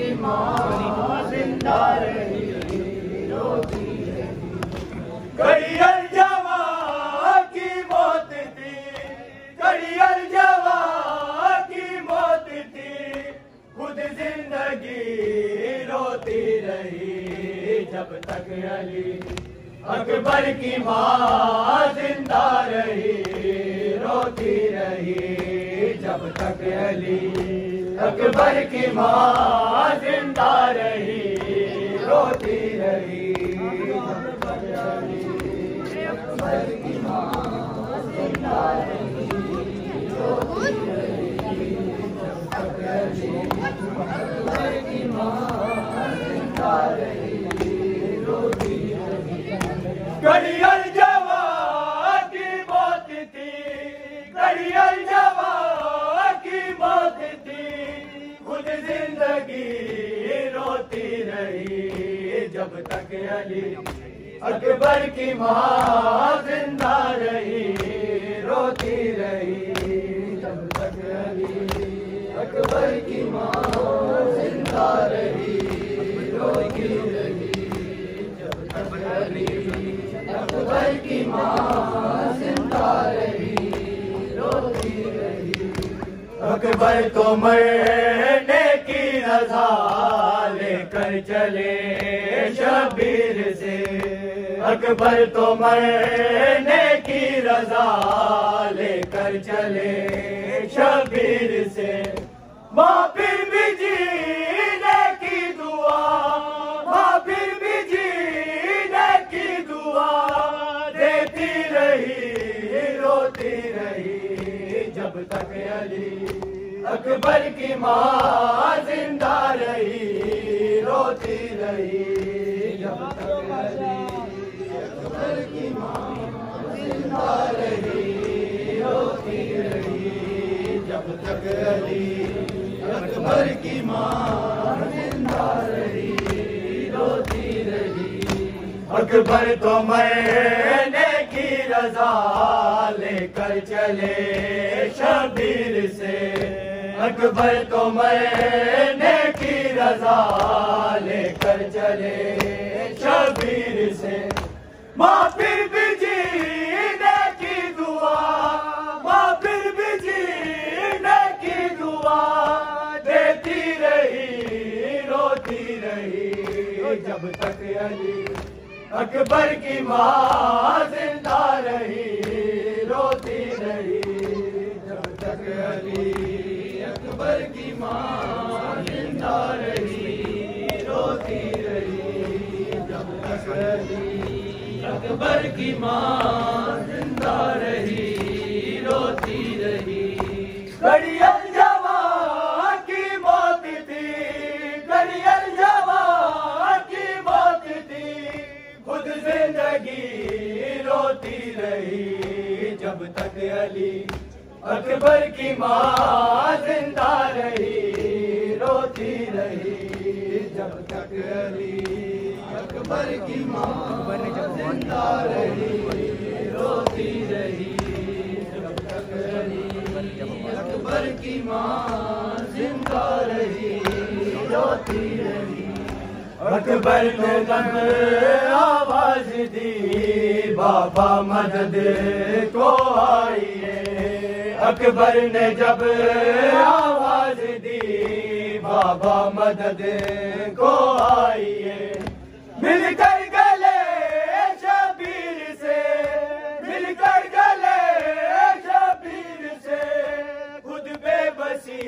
की माँ जिंदा रही रोती रही। घड़ियल जवां की मौत थी, घड़ियल जवां की मौत थी, खुद जिंदगी रोती रही जब तक अली अकबर की माँ जिंदा रही रोती रही जब तक अली अकबर की माँ जिंदा रही रोती रही जब तक अली अकबर की माँ जिंदा रही रोती रही जब तक अली अकबर की माँ जिंदा रही रोती रही। घड़ियल जवां की मौत थी, घड़ियल जवां की मौत थी, खुद जिंदगी रोती रही जब तक अली अकबर की माँ जिंदा रही रोती रही जब तक अली अकबर की माँ जिंदा रही रोती रही जब तक अली अकबर की माँ जिंदा रही रोती रही। अकबर तो मरने की रज़ा लेकर चले शबीर से, अकबर तो मरने की रज़ा लेकर चले शबीर से। माँ फिर भी जीने की दुआ, माँ फिर भी जीने की दुआ देती रही रोती रही जब तक अली अकबर की माँ जिंदा रही रोती रही जब तक अली अकबर की माँ जिंदा रही रोती रही जब तक अली अकबर की माँ जिंदा रही रोती रही। अकबर तो मरने की रज़ा लेकर चले शबीर से, अकबर तो मरने की रज़ा लेकर चले शबीर से। माँ फिर भी जीने की दुआ, माँ फिर भी जीने की दुआ देती रही रोती रही जब तक अली अकबर की माँ जिंदा रही रोती रही जब तक अली अकबर की माँ जिंदा रही रोती रही जब तक अली अकबर की माँ जिंदा रही रोती रही। घड़ियल जवां की मौत थी, घड़ियल जवां की मौत थी, खुद जिंदगी रोती रही जब तक अली अकबर की माँ जिंदा रही रोती रही जब तक अली अकबर की माँ जिंदा रही रोती रही जब तक अली अकबर की माँ जिंदा रही रोती रही। अकबर ने जब आवाज दी बाबा मदद को आइए, अकबर ने जब आवाज दी बाबा मदद को आइए। मिलकर गले शबीर से, मिलकर गले शबीर से, खुद बेबसी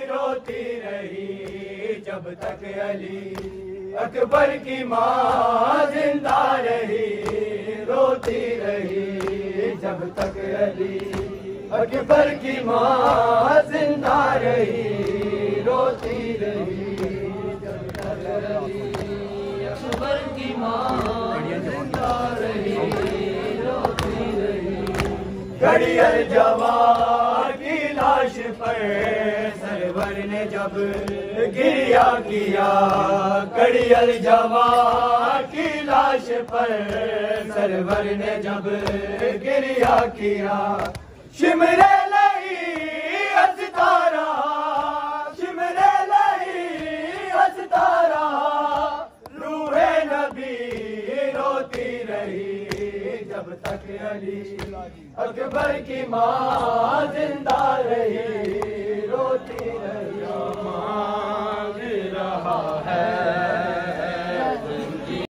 रोती रही जब तक अली अकबर की माँ जिंदा रही रोती रही जब तक अली अकबर की माँ जिंदा रही रोती रही जब तक अली अकबर की माँ जिंदा रही रोती रही। घड़ियल जवां की लाश पर सरवर ने जब गिरिया किया, घड़ियल जवां की लाश पर सरवर ने जब गिरिया किया। शिमरे लही अज़तारा, शिमरे लही जब तक अली अकबर की माँ जिंदा रही रोती